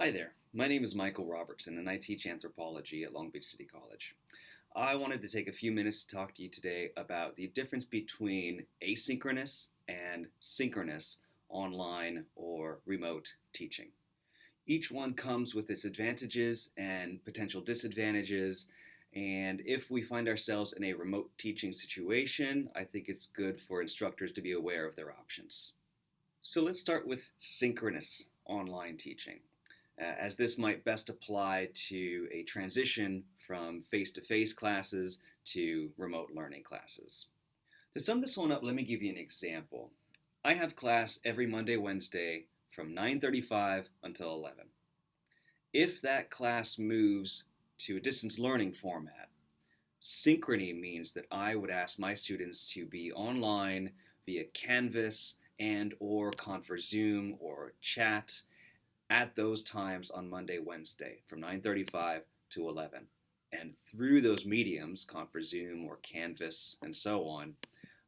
Hi there, my name is Michael Robertson and I teach anthropology at Long Beach City College. I wanted to take a few minutes to talk to you today about the difference between asynchronous and synchronous online or remote teaching. Each one comes with its advantages and potential disadvantages, and if we find ourselves in a remote teaching situation, I think it's good for instructors to be aware of their options. So let's start with synchronous online teaching, as this might best apply to a transition from face to face classes to remote learning classes. To sum this one up, let me give you an example. I have class every Monday, Wednesday from 9:35 until 11. If that class moves to a distance learning format, synchrony means that I would ask my students to be online via Canvas and or Confer Zoom or chat at those times on Monday, Wednesday from 9:35 to 11. And through those mediums, Confer Zoom or Canvas and so on,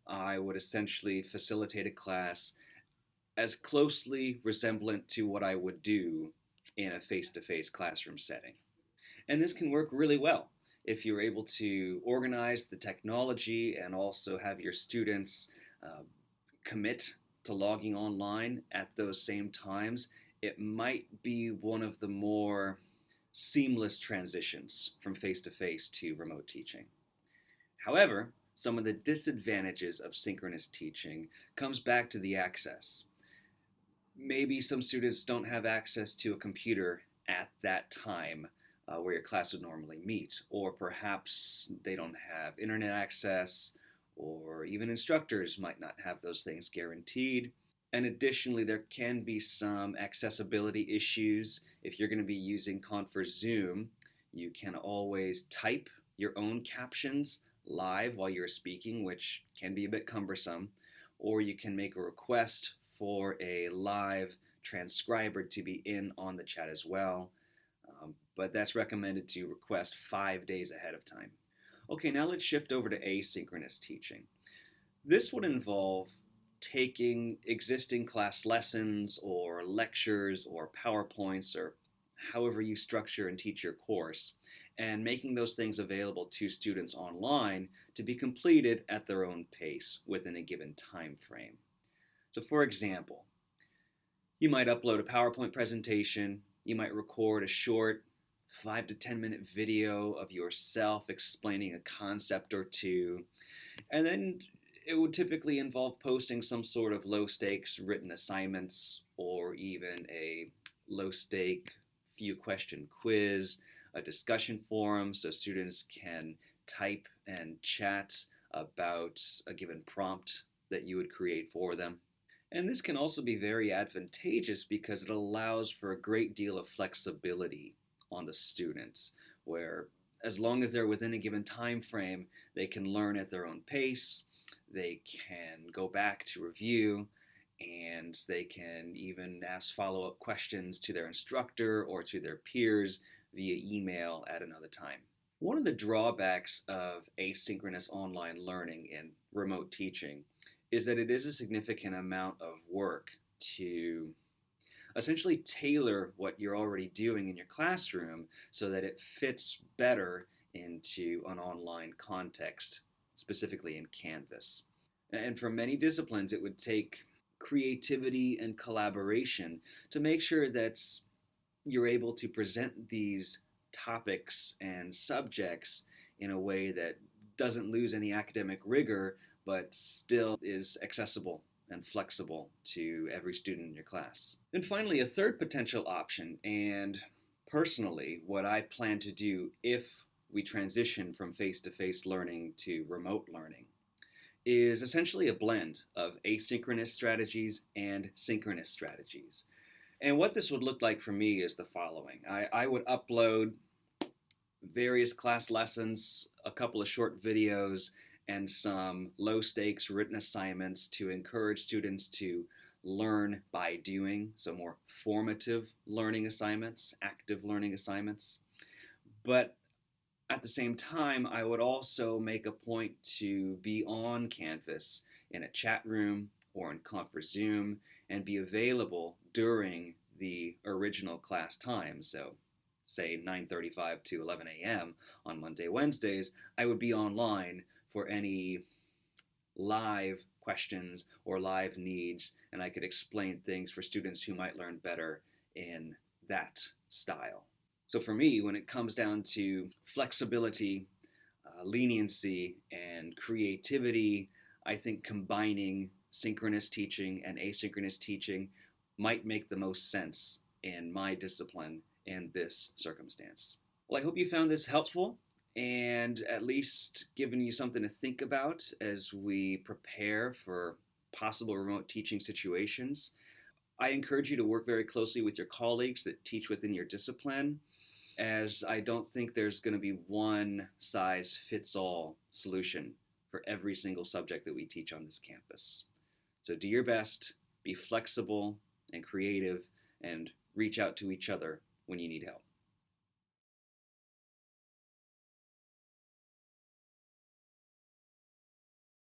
I would essentially facilitate a class as closely resemblant to what I would do in a face-to-face classroom setting. And this can work really well if you're able to organize the technology and also have your students uh, commit to logging online at those same times. It might be one of the more seamless transitions from face to face to remote teaching. However, some of the disadvantages of synchronous teaching comes back to the access. Maybe some students don't have access to a computer at that time where your class would normally meet, or perhaps they don't have internet access, or even instructors might not have those things guaranteed. And additionally, there can be some accessibility issues. If you're going to be using Confer Zoom, you can always type your own captions live while you're speaking, which can be a bit cumbersome, or you can make a request for a live transcriber to be in on the chat as well. But that's recommended to request 5 days ahead of time. Okay, now let's shift over to asynchronous teaching. This would involve taking existing class lessons or lectures or PowerPoints or however you structure and teach your course and making those things available to students online to be completed at their own pace within a given time frame. So for example, you might upload a PowerPoint presentation, you might record a short 5 to 10 minute video of yourself explaining a concept or two, and then it would typically involve posting some sort of low stakes written assignments or even a low stake few question quiz, a discussion forum so students can type and chat about a given prompt that you would create for them. And this can also be very advantageous because it allows for a great deal of flexibility on the students, where as long as they're within a given time frame, they can learn at their own pace, they can go back to review, and they can even ask follow-up questions to their instructor or to their peers via email at another time. One of the drawbacks of asynchronous online learning and remote teaching is that it is a significant amount of work to essentially tailor what you're already doing in your classroom so that it fits better into an online context, specifically in Canvas. And for many disciplines, it would take creativity and collaboration to make sure that you're able to present these topics and subjects in a way that doesn't lose any academic rigor but still is accessible and flexible to every student in your class. And finally, a third potential option, and personally, what I plan to do if we transition from face to face learning to remote learning, is essentially a blend of asynchronous strategies and synchronous strategies. And what this would look like for me is the following. I would upload various class lessons, a couple of short videos, and some low stakes written assignments to encourage students to learn by doing, so more formative learning assignments, active learning assignments. But at the same time, I would also make a point to be on Canvas in a chat room or in Confer Zoom and be available during the original class time, so say 9:35 to 11 a.m. on Monday, Wednesdays, I would be online for any live questions or live needs, and I could explain things for students who might learn better in that style. So for me, when it comes down to flexibility, leniency, and creativity, I think combining synchronous teaching and asynchronous teaching might make the most sense in my discipline in this circumstance. Well, I hope you found this helpful and at least given you something to think about as we prepare for possible remote teaching situations. I encourage you to work very closely with your colleagues that teach within your discipline, as I don't think there's going to be one size fits all solution for every single subject that we teach on this campus. So do your best, be flexible and creative, and reach out to each other when you need help.